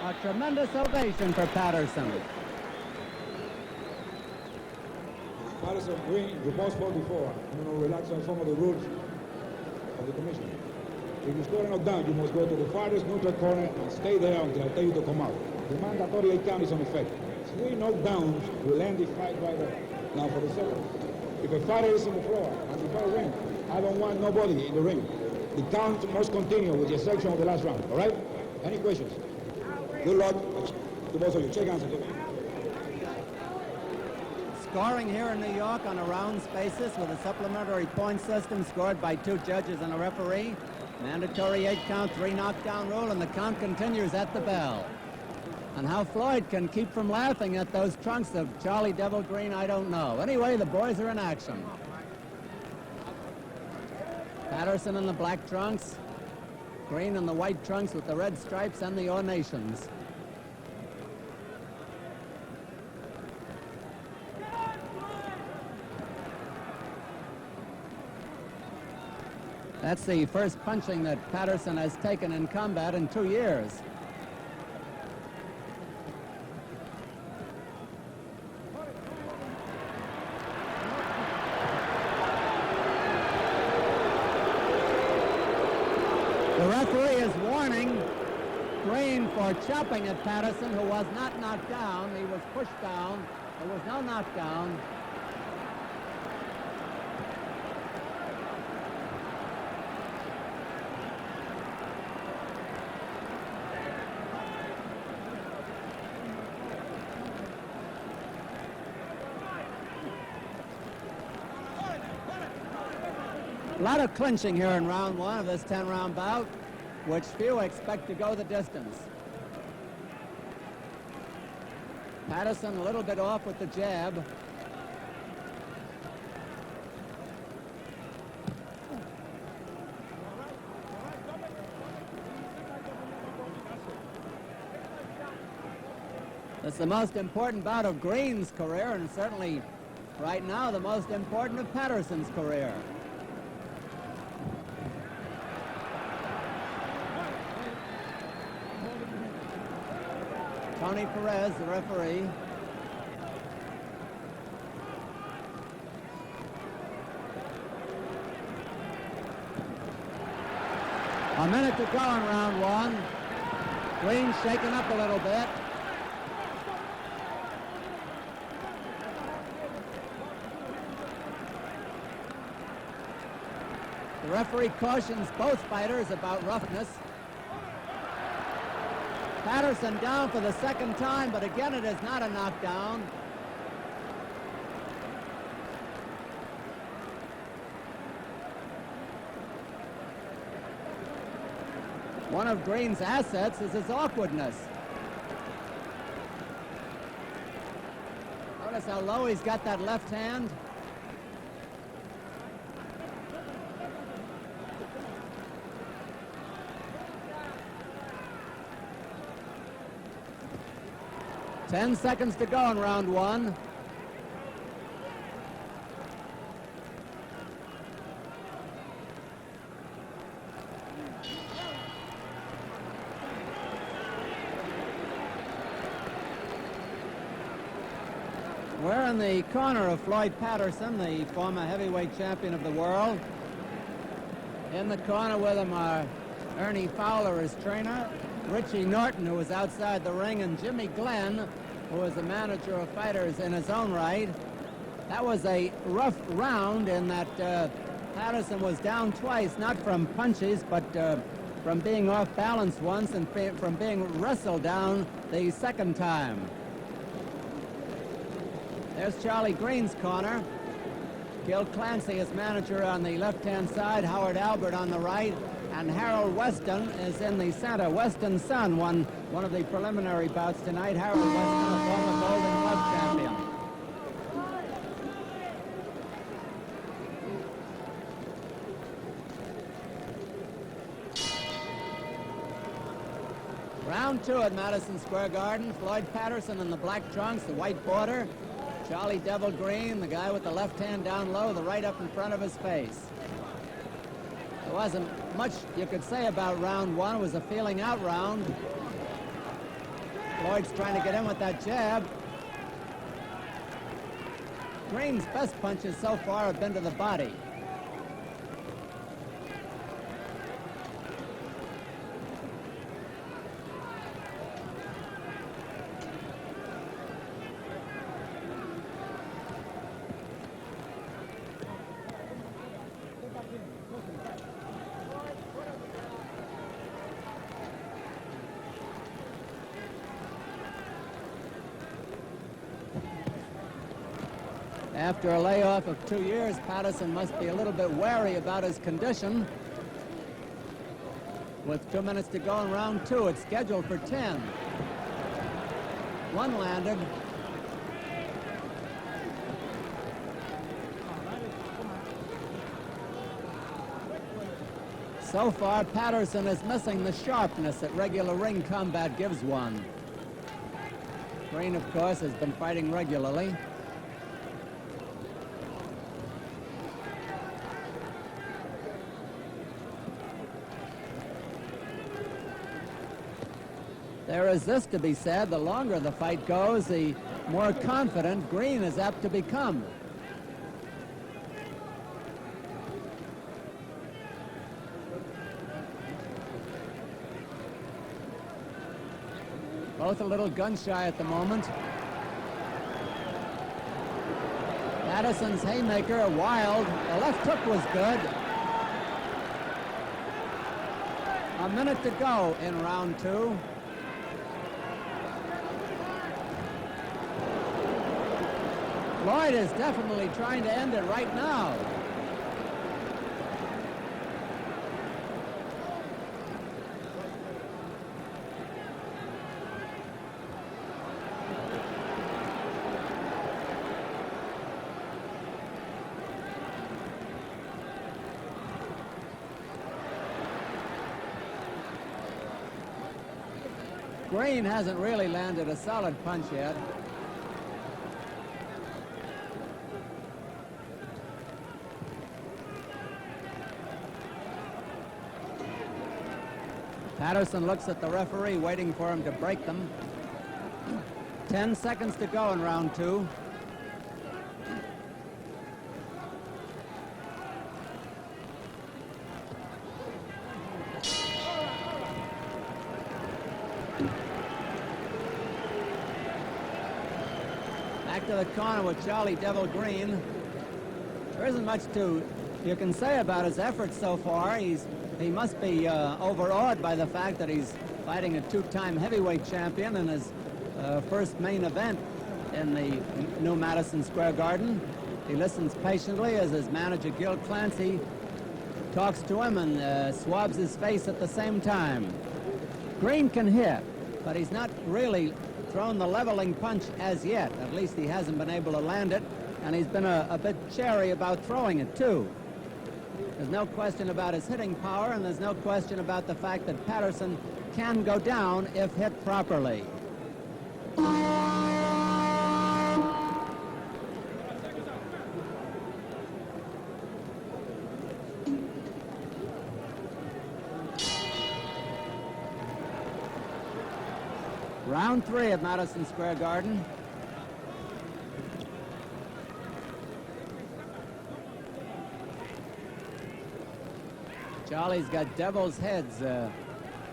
A tremendous ovation for Patterson. Patterson, Gren, you both spoke before. I'm going to relax on some of the rules of the commission. If you score a knockdown, you must go to the farthest neutral corner and stay there until I tell you to come out. The mandatory 8 count is on effect. 3 knockdowns will end the fight right there. Now for the second. If a fighter is in the floor and the fight ring, I don't want nobody in the ring. The count must continue with the exception of the last round, all right? Any questions? Good luck to both of you. Shake hands. Scoring here in New York on a rounds basis with a supplementary point system scored by 2 judges and a referee. Mandatory 8 count, 3 knockdown rule, and the count continues at the bell. And how Floyd can keep from laughing at those trunks of Charley Devil Gren, I don't know. Anyway, the boys are in action. Patterson in the black trunks, Gren in the white trunks with the red stripes and the ornations. That's the first punching that Patterson has taken in combat in 2 years. The referee is warning Gren for chopping at Patterson, who was not knocked down. He was pushed down. There was no knockdown. A lot of clinching here in round 1 of this 10-round bout, which few expect to go the distance. Patterson a little bit off with the jab. It's the most important bout of Gren's career, and certainly right now the most important of Patterson's career. Tony Perez, the referee. A minute to go in round 1. Gren shaken up a little bit. The referee cautions both fighters about roughness. Patterson down for the second time, but again it is not a knockdown. One of Gren's assets is his awkwardness. Notice how low he's got that left hand. Ten seconds to go in round 1. We're in the corner of Floyd Patterson, the former heavyweight champion of the world. In the corner with him are Ernie Fowler, his trainer, Richie Norton, who was outside the ring, and Jimmy Glen, who was a manager of fighters in his own right. That was a rough round in that Patterson was down twice, not from punches, but from being off balance once and from being wrestled down the second time. There's Charlie Gren's corner. Gil Clancy, his manager, on the left-hand side, Howard Albert on the right, and Harold Weston is in the center. Weston's son won one of the preliminary bouts tonight. Harold Weston, a former Golden Glove champion. Round 2 at Madison Square Garden. Floyd Patterson in the black trunks, the white border. Charley Devil Gren, the guy with the left hand down low, the right up in front of his face. There wasn't much you could say about round 1. It was a feeling out round. Floyd's trying to get in with that jab. Gren's best punches so far have been to the body. After a layoff of 2 years, Patterson must be a little bit wary about his condition. With 2 minutes to go in round 2, it's scheduled for 10. One landed. So far, Patterson is missing the sharpness that regular ring combat gives one. Gren, of course, has been fighting regularly. There is this to be said: the longer the fight goes, the more confident Gren is apt to become. Both a little gun-shy at the moment. Patterson's haymaker, wild. The left hook was good. A minute to go in round 2. Floyd is definitely trying to end it right now. Gren hasn't really landed a solid punch yet. Patterson looks at the referee, waiting for him to break them. 10 seconds to go in round 2. Back to the corner with Charley Devil Gren. There isn't much you can say about his efforts so far. He must be overawed by the fact that he's fighting a 2-time heavyweight champion in his first main event in the new Madison Square Garden. He listens patiently as his manager, Gil Clancy, talks to him and swabs his face at the same time. Gren can hit, but he's not really thrown the leveling punch as yet. At least he hasn't been able to land it, and he's been a bit chary about throwing it, too. There's no question about his hitting power, and there's no question about the fact that Patterson can go down if hit properly. Round 3 at Madison Square Garden. Charley's got devil's heads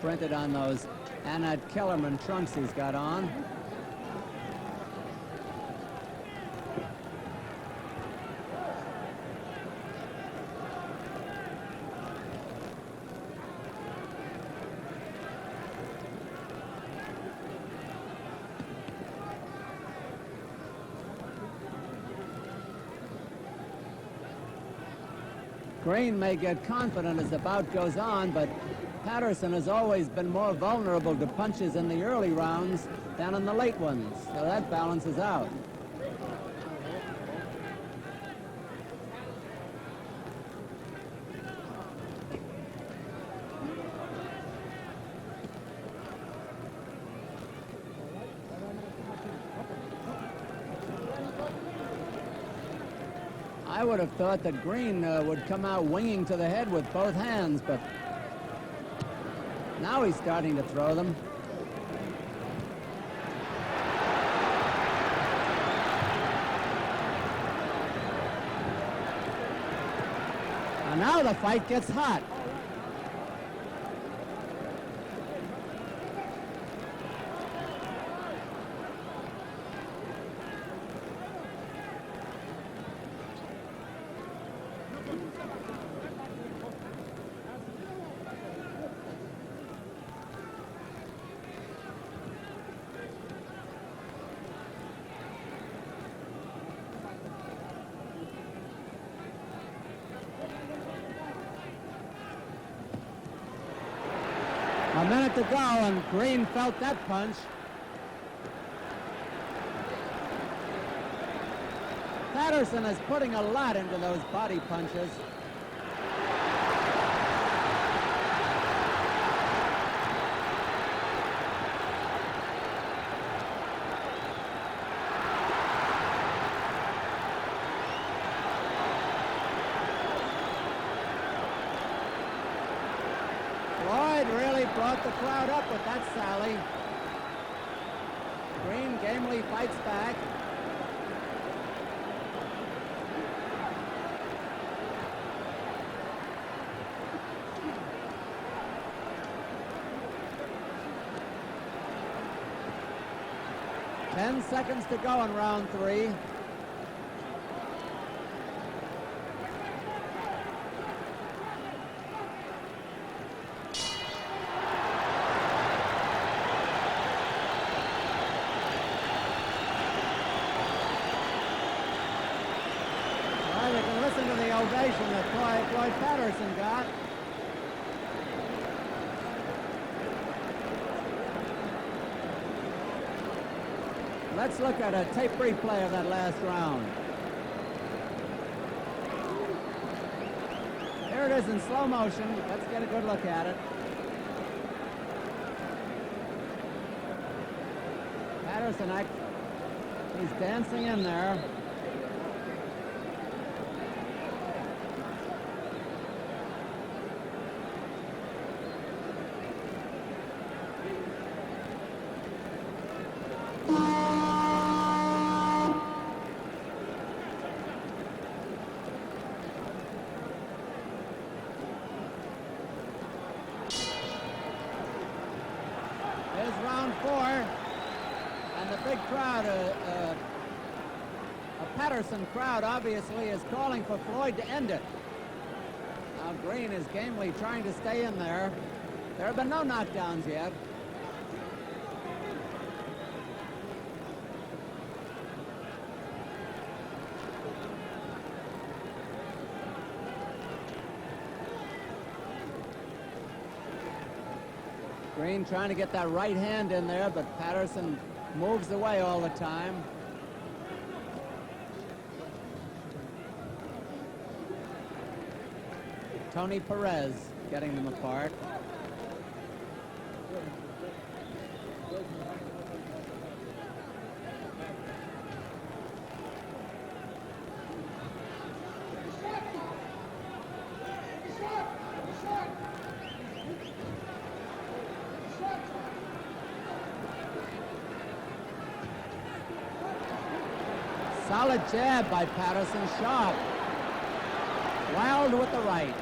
printed on those Anad Kellerman trunks he's got on. Gren may get confident as the bout goes on, but Patterson has always been more vulnerable to punches in the early rounds than in the late ones, so that balances out. I would have thought that Gren would come out winging to the head with both hands, but now he's starting to throw them. Now the fight gets hot. A minute to go, and Gren felt that punch. Patterson is putting a lot into those body punches. Floyd really brought the crowd up with that sally. Gren gamely fights back. Ten seconds to go in round 3. You can listen to the ovation that Floyd Patterson got. Let's look at a tape replay of that last round. Here it is in slow motion. Let's get a good look at it. Patterson, he's dancing in there. Here's round 4, and the big crowd, a Patterson crowd, obviously is calling for Floyd to end it. Now Gren is gamely trying to stay in there. There have been no knockdowns yet. Gren trying to get that right hand in there, but Patterson moves away all the time. Tony Perez getting them apart. Solid jab by Patterson, sharp. Wild with the right.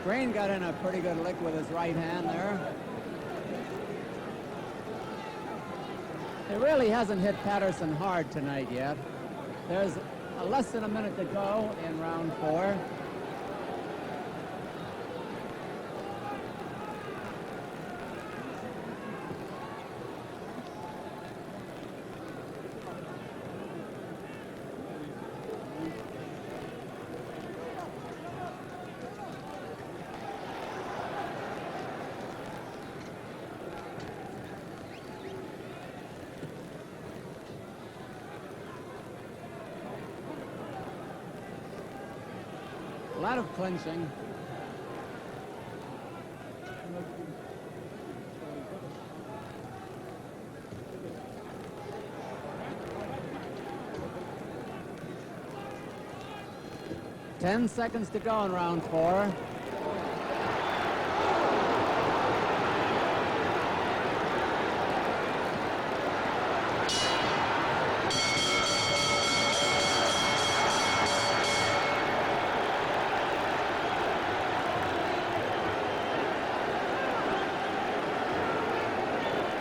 Gren got in a pretty good lick with his right hand there. He really hasn't hit Patterson hard tonight yet. There's less than a minute to go in round 4. A lot of clinching. Ten seconds to go in round 4.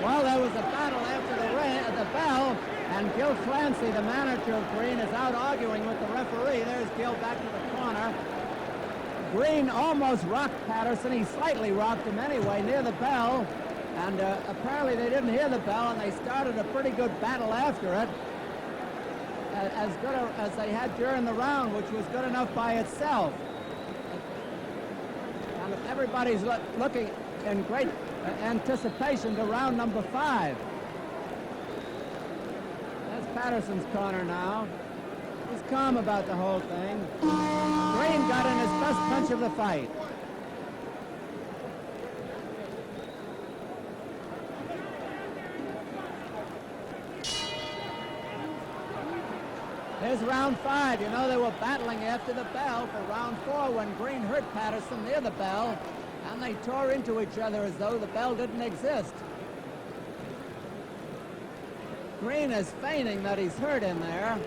Well, there was a battle after the bell, and Gil Clancy, the manager of Green, is out arguing with the referee. There's Gil back to the corner. Green almost rocked Patterson. He slightly rocked him anyway near the bell, and apparently they didn't hear the bell, and they started a pretty good battle after it, as good as they had during the round, which was good enough by itself. And everybody's looking in great anticipation to round number 5. That's Patterson's corner now. He's calm about the whole thing. Green got in his best punch of the fight. Here's round 5. You know, they were battling after the bell for round 4 when Green hurt Patterson near the bell, and they tore into each other as though the bell didn't exist. Green is feigning that he's hurt in there.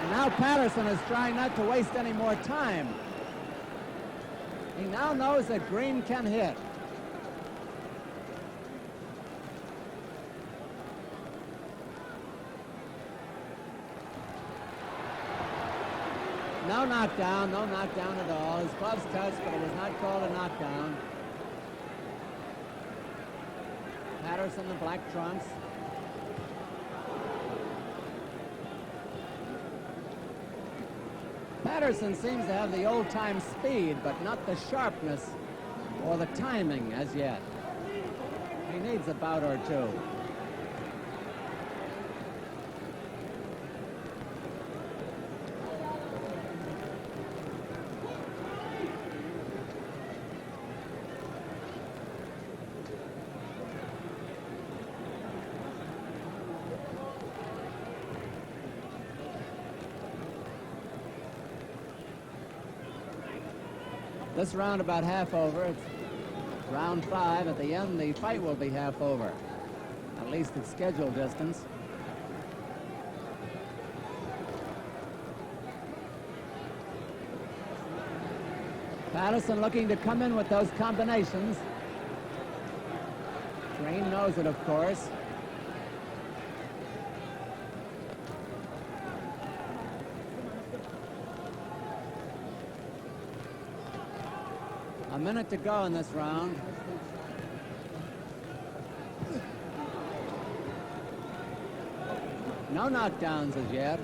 And now Patterson is trying not to waste any more time. He now knows that Green can hit. No knockdown at all. His gloves touched, but it was not called a knockdown. Patterson, the black trunks. Patterson seems to have the old-time speed, but not the sharpness or the timing as yet. He needs a bout or two. This round about half over. It's round 5. At the end, the fight will be half over. At least at scheduled distance. Patterson looking to come in with those combinations. Green knows it, of course. A minute to go in this round. No knockdowns as yet.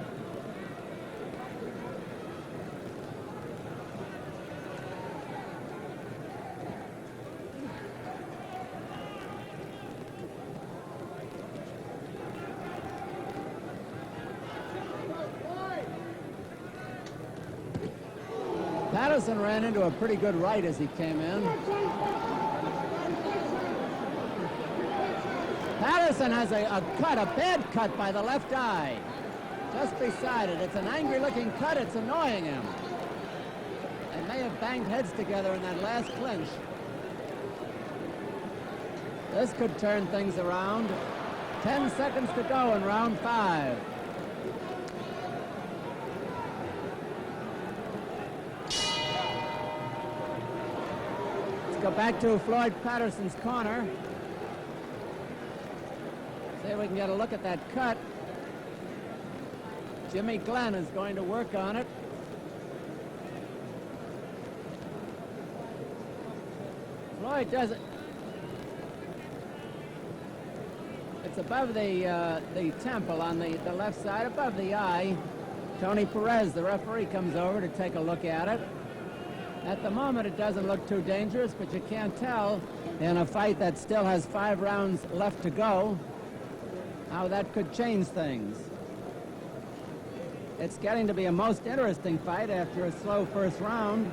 Patterson ran into a pretty good right as he came in. Patterson has a bad cut by the left eye. Just beside it. It's an angry-looking cut. It's annoying him. They may have banged heads together in that last clinch. This could turn things around. 10 seconds to go in round 5. Go back to Floyd Patterson's corner. See if we can get a look at that cut. Jimmy Glen is going to work on it. Floyd does it. It's above the temple on the left side, above the eye. Tony Perez, the referee, comes over to take a look at it. At the moment, it doesn't look too dangerous, but you can't tell in a fight that still has 5 rounds left to go. How that could change things. It's getting to be a most interesting fight after a slow first round.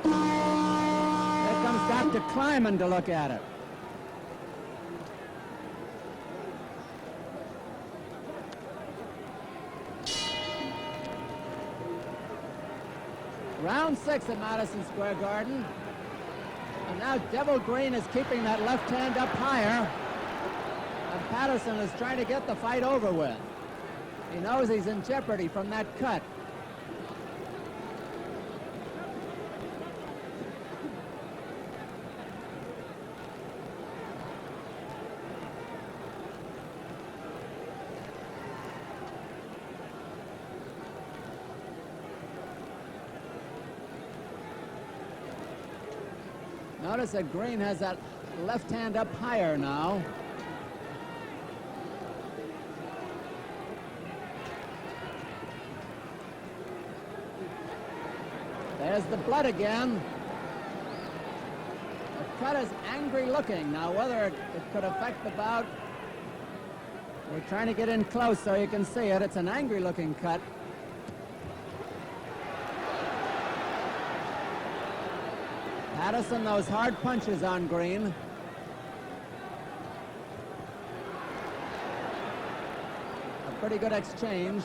Here comes Dr. Kleiman to look at it. Round 6 at Madison Square Garden. And now Devil Green is keeping that left hand up higher. And Patterson is trying to get the fight over with. He knows he's in jeopardy from that cut. Notice that Green has that left hand up higher now. There's the blood again. The cut is angry looking. Now whether it could affect the bout, we're trying to get in close so you can see it. It's an angry looking cut. Patterson, those hard punches on Green. A pretty good exchange.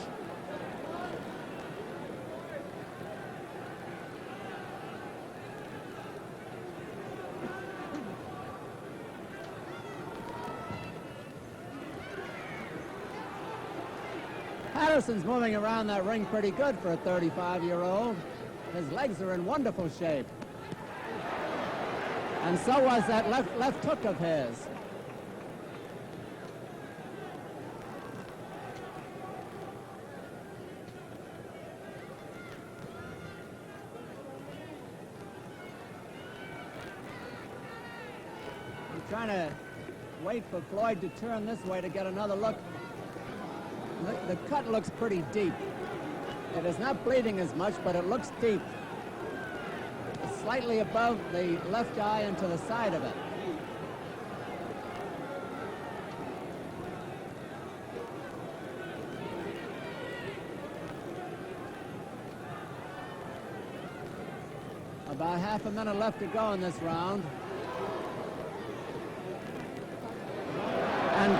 Patterson's moving around that ring pretty good for a 35-year-old. His legs are in wonderful shape. And so was that left hook of his. I'm trying to wait for Floyd to turn this way to get another look. The cut looks pretty deep. It is not bleeding as much, but it looks deep. Slightly above the left eye and to the side of it. About half a minute left to go in this round. And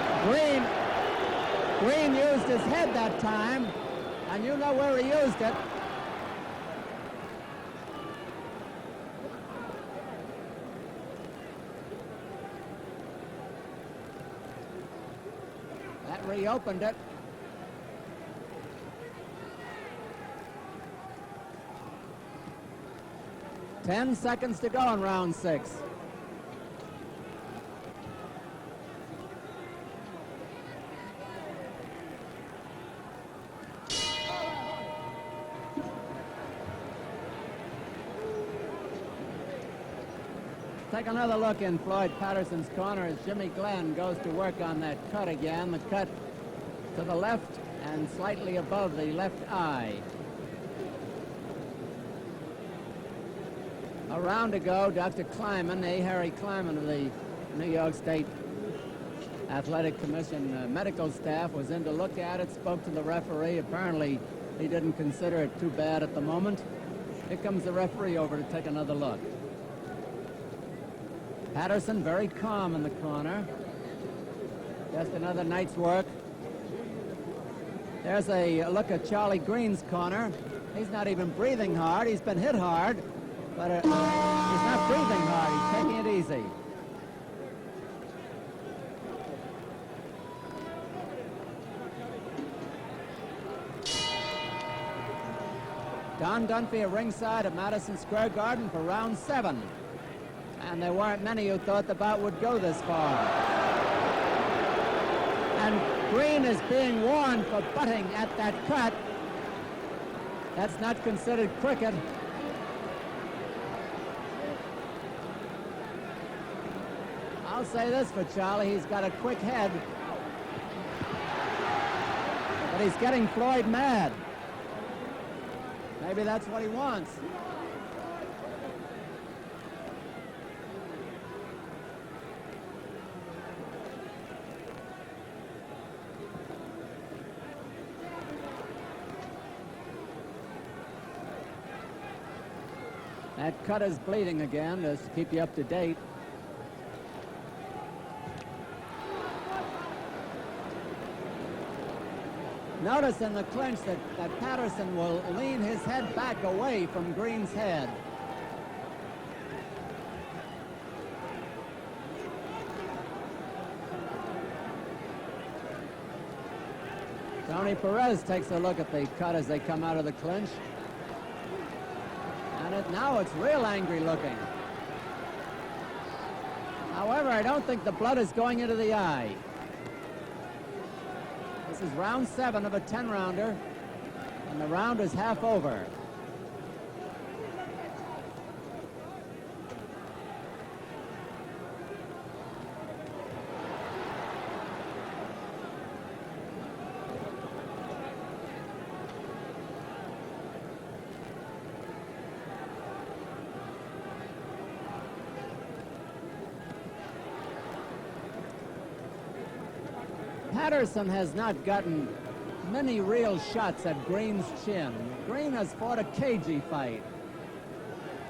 Green used his head that time, and you know where he used it. That reopened it. Ten seconds to go in round 6. Take another look in Floyd Patterson's corner as Jimmy Glen goes to work on that cut again. The cut to the left and slightly above the left eye. A round ago, Dr. Kleiman, Harry Kleiman of the New York State Athletic Commission medical staff, was in to look at it, spoke to the referee. Apparently, he didn't consider it too bad at the moment. Here comes the referee over to take another look. Patterson very calm in the corner. Just another night's work. There's a look at Charley Green's corner. He's not even breathing hard. He's been hit hard, but he's not breathing hard. He's taking it easy. Don Dunphy at ringside at Madison Square Garden for round 7. And there weren't many who thought the bout would go this far. And Green is being warned for butting at that cut. That's not considered cricket. I'll say this for Charley, he's got a quick head. But he's getting Floyd mad. Maybe that's what he wants. That cut is bleeding again, just to keep you up to date. Notice in the clinch that Patterson will lean his head back away from Gren's head. Tony Perez takes a look at the cut as they come out of the clinch. And now it's real angry looking. However, I don't think the blood is going into the eye. This is round 7 of a 10-rounder, and the round is half over. Patterson has not gotten many real shots at Gren's chin. Gren has fought a cagey fight.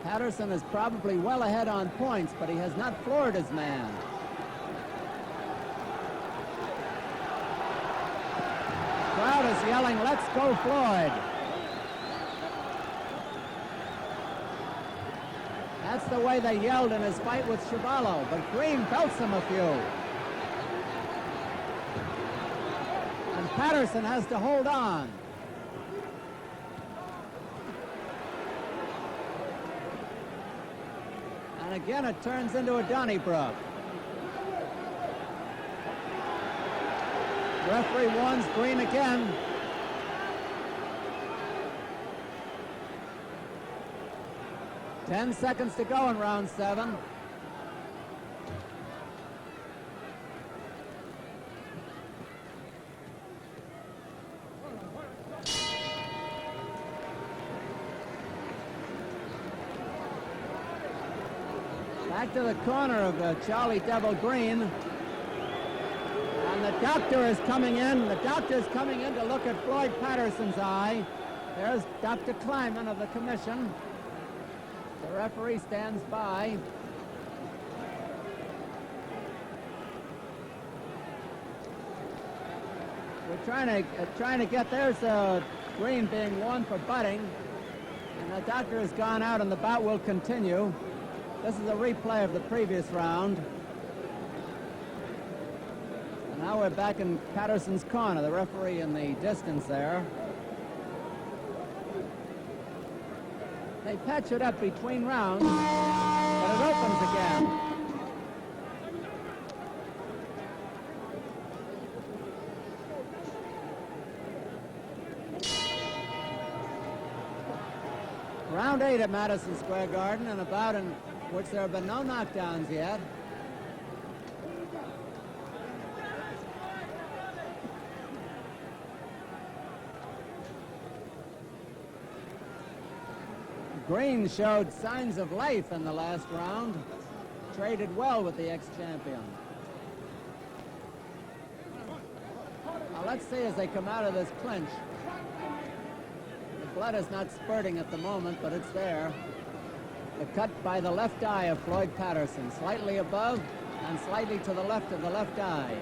Patterson is probably well ahead on points, but he has not floored his man. The crowd is yelling, "Let's go, Floyd." That's the way they yelled in his fight with Chuvalo, but Gren belts him a few. Patterson has to hold on. And again, it turns into a Donnybrook. Referee warns Gren again. Ten seconds to go in round 7. Back to the corner of Charley Devil Gren. And the doctor is coming in. The doctor is coming in to look at Floyd Patterson's eye. There's Dr. Kleiman of the commission. The referee stands by. We're trying to get, there's Gren being warned for butting. And the doctor has gone out and the bout will continue. This is a replay of the previous round. And now we're back in Patterson's corner, the referee in the distance there. They patch it up between rounds, but it opens again. Round 8 at Madison Square Garden, and a bout in which there have been no knockdowns yet. Gren showed signs of life in the last round, traded well with the ex-champion. Now let's see as they come out of this clinch. The blood is not spurting at the moment, but it's there. The cut by the left eye of Floyd Patterson, slightly above and slightly to the left of the left eye.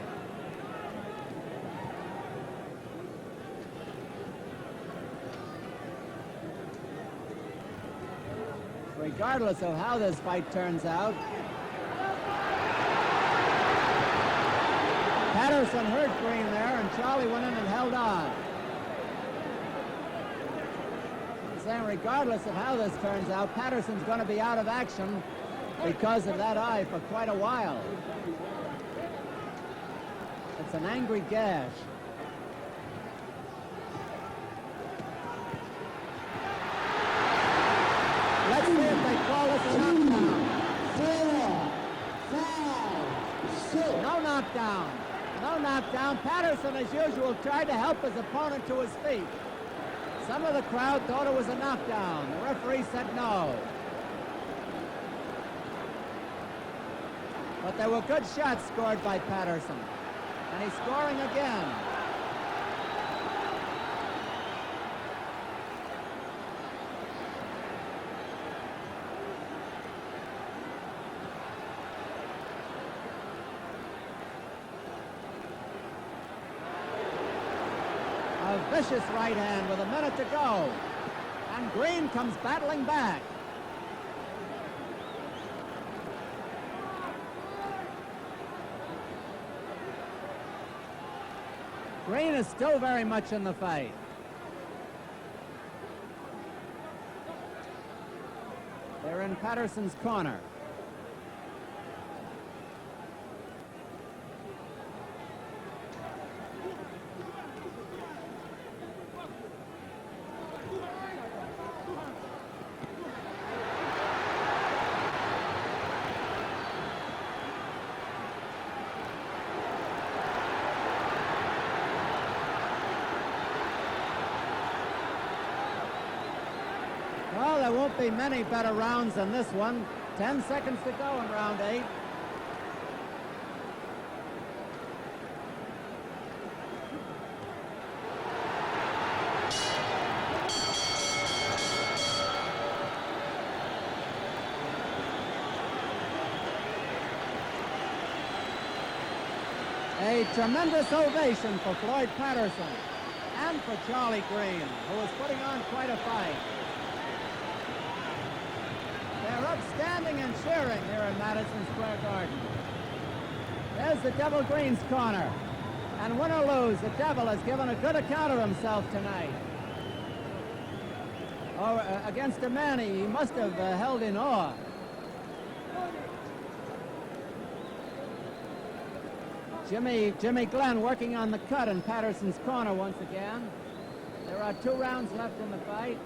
Regardless of how this fight turns out, Patterson hurt Gren there, and Charley went in and held on. Saying regardless of how this turns out, Patterson's going to be out of action because of that eye for quite a while. It's an angry gash. Let's see if they call this a knockdown. 4, 5, 6. No knockdown. No knockdown. Patterson, as usual, tried to help his opponent to his feet. Some of the crowd thought it was a knockdown. The referee said no. But there were good shots scored by Patterson. And he's scoring again. vicious right hand with a minute to go. And Gren comes battling back. Gren is still very much in the fight. They're in Patterson's corner. Well, there won't be many better rounds than this one. 10 seconds to go in round 8. A tremendous ovation for Floyd Patterson and for Charley Gren, who is putting on quite a fight. They're upstanding and cheering here in Madison Square Garden. There's the Devil Gren's corner. And win or lose, the Devil has given a good account of himself tonight. Against a man he must have held in awe. Jimmy Glen working on the cut in Patterson's corner once again. There are 2 rounds left in the fight.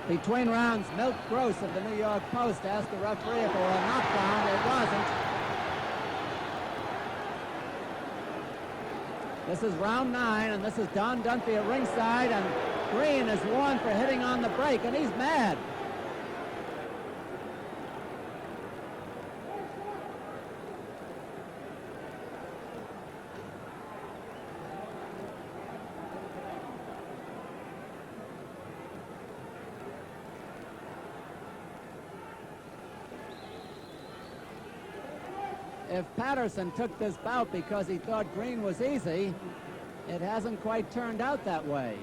Between rounds, Milt Gross of the New York Post asked the referee if it were a knockdown. It wasn't. This is round 9, and this is Don Dunphy at ringside, and Gren is warned for hitting on the break, and he's mad. If Patterson took this bout because he thought Gren was easy, it hasn't quite turned out that way.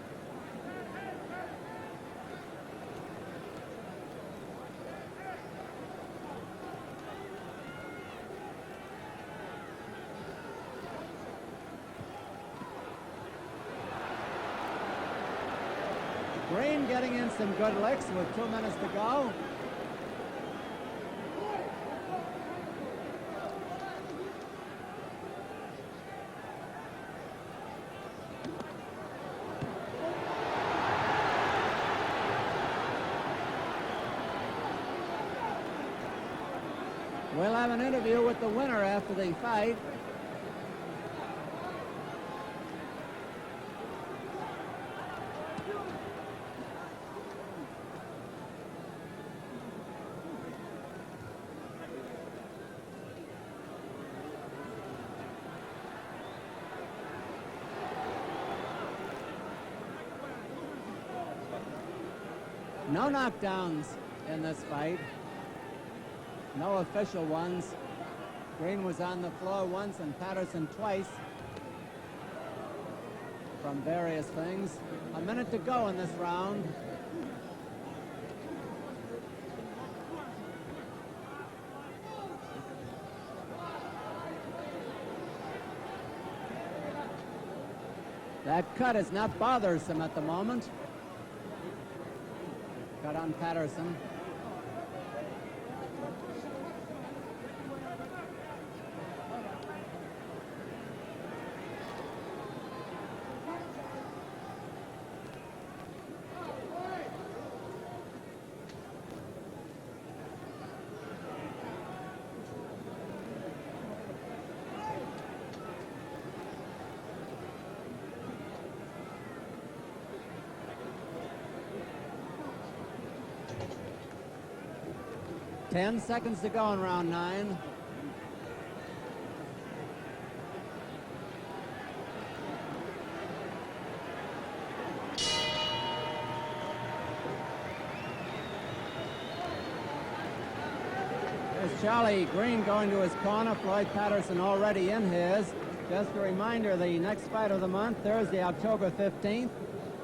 Gren getting in some good licks with 2 minutes to go. We'll have an interview with the winner after the fight. No knockdowns in this fight. No official ones. Gren was on the floor once and Patterson twice from various things. A minute to go in this round. That cut is not bothersome at the moment. Cut on Patterson. Ten seconds to go in round 9. There's Charley Gren going to his corner. Floyd Patterson already in his. Just a reminder, the next fight of the month, Thursday, October 15th.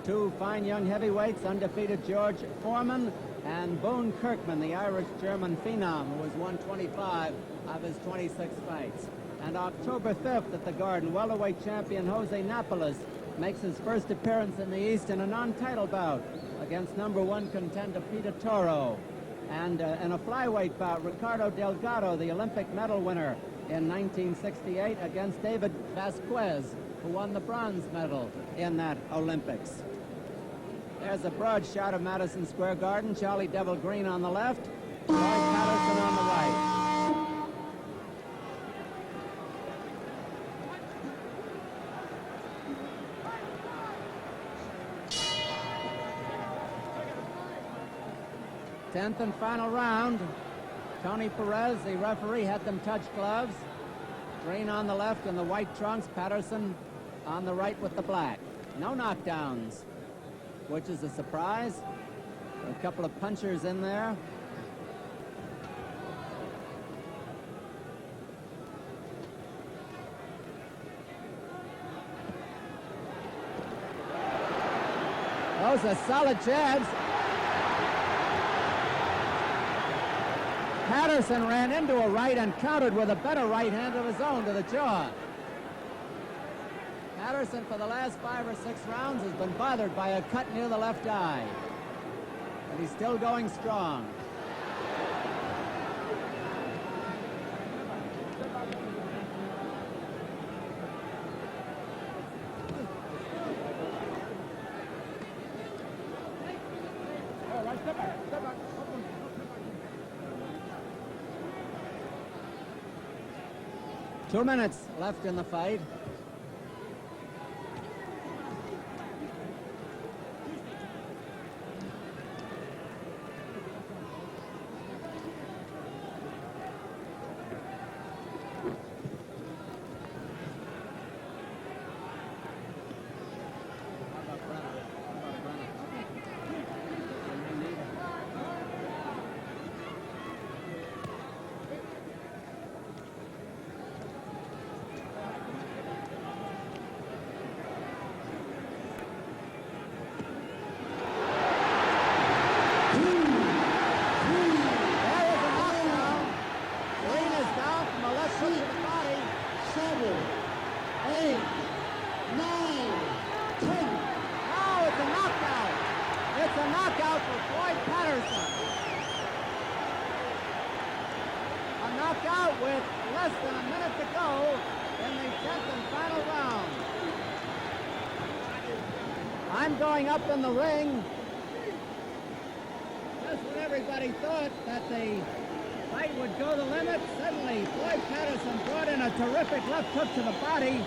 Two fine young heavyweights, undefeated George Foreman and Boone Kirkman, the Irish-German phenom, who has won 25 of his 26 fights. And October 5th at the Garden, welterweight champion Jose Napoles makes his first appearance in the East in a non-title bout against #1 contender Peter Toro. And in a flyweight bout, Ricardo Delgado, the Olympic medal winner in 1968, against David Vasquez, who won the bronze medal in that Olympics. There's a broad shot of Madison Square Garden. Charley Devil Green on the left, Floyd Patterson on the right. Tenth and final round. Tony Perez, the referee, had them touch gloves. Green on the left in the white trunks, Patterson on the right with the black. No knockdowns, which is a surprise. A couple of punchers in there. Those are solid jabs. Patterson ran into a right and countered with a better right hand of his own to the jaw. Patterson, for the last 5 or 6 rounds, has been bothered by a cut near the left eye. But he's still going strong. All right, step back, step back. 2 minutes left in the fight. Knockout with less than a minute to go in the 10th and final round. I'm going up in the ring. Just when everybody thought that the fight would go the limit, suddenly Floyd Patterson brought in a terrific left hook to the body,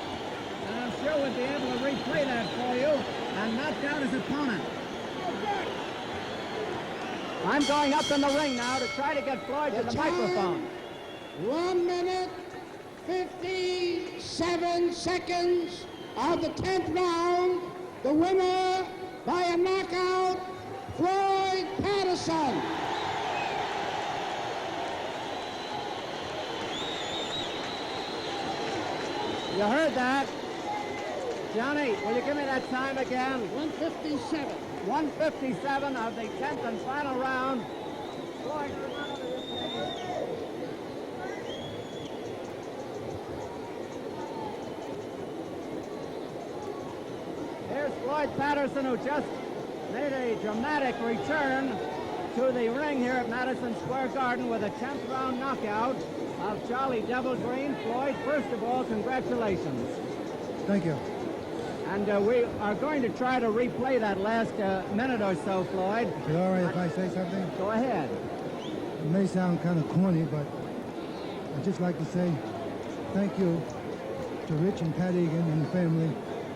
and I'm sure we'll be able to replay that for you, and knocked out his opponent. I'm going up in the ring now to try to get Floyd to the microphone. 1 minute, 57 seconds of the 10th round. The winner by a knockout, Floyd Patterson. You heard that. Johnny, will you give me that time again? 157. 157 of the 10th and final round. Floyd, here's Floyd Patterson, who just made a dramatic return to the ring here at Madison Square Garden with a 10th round knockout of Charley Devil Green. Floyd, first of all, congratulations. Thank you. And we are going to try to replay that last minute or so, Floyd. Is it all right if I say something? Go ahead. It may sound kind of corny, but I'd just like to say thank you to Rich and Pat Egan and the family,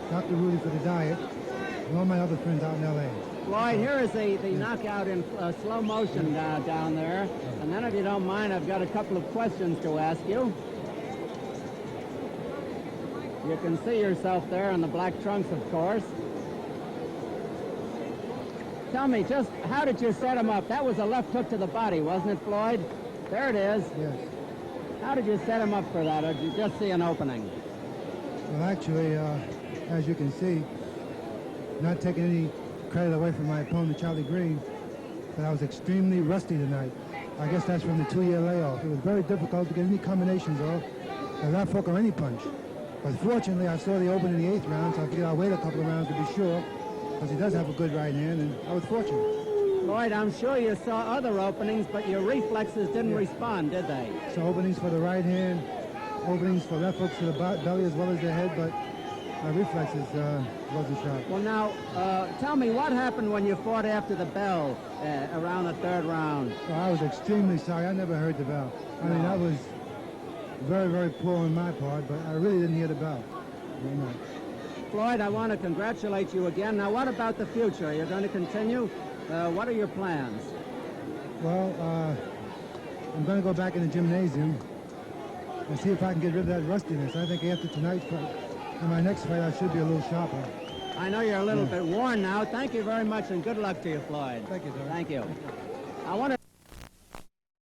Dr. Rudy for the diet, and all my other friends out in L.A. Floyd, here is the knockout in slow motion down there. And then, if you don't mind, I've got a couple of questions to ask you. You can see yourself there in the black trunks, of course. Tell me, just how did you set him up? That was a left hook to the body, wasn't it, Floyd? There it is. Yes. How did you set him up for that, or did you just see an opening? Well, actually, as you can see, not taking any credit away from my opponent, Charley Gren, but I was extremely rusty tonight. I guess that's from the 2-year layoff. It was very difficult to get any combinations off, a left hook or any punch. But fortunately, I saw the open in the 8th round, so I figured I'll wait a couple of rounds to be sure, because he does have a good right hand, and I was fortunate. Floyd, I'm sure you saw other openings, but your reflexes didn't respond, did they? So openings for the right hand, openings for left hooks to the belly as well as the head, but my reflexes wasn't sharp. Well, now, tell me, what happened when you fought after the bell around the 3rd round? So I was extremely sorry. I never heard the bell. I mean, that was very, very poor on my part, but I really didn't hear the bell. Very much. Floyd, I want to congratulate you again. Now, what about the future? Are you going to continue? What are your plans? Well, I'm going to go back in the gymnasium and see if I can get rid of that rustiness. I think after tonight's fight, in my next fight, I should be a little sharper. I know you're a little bit worn now. Thank you very much, and good luck to you, Floyd. Thank you, sir. Thank you. I want to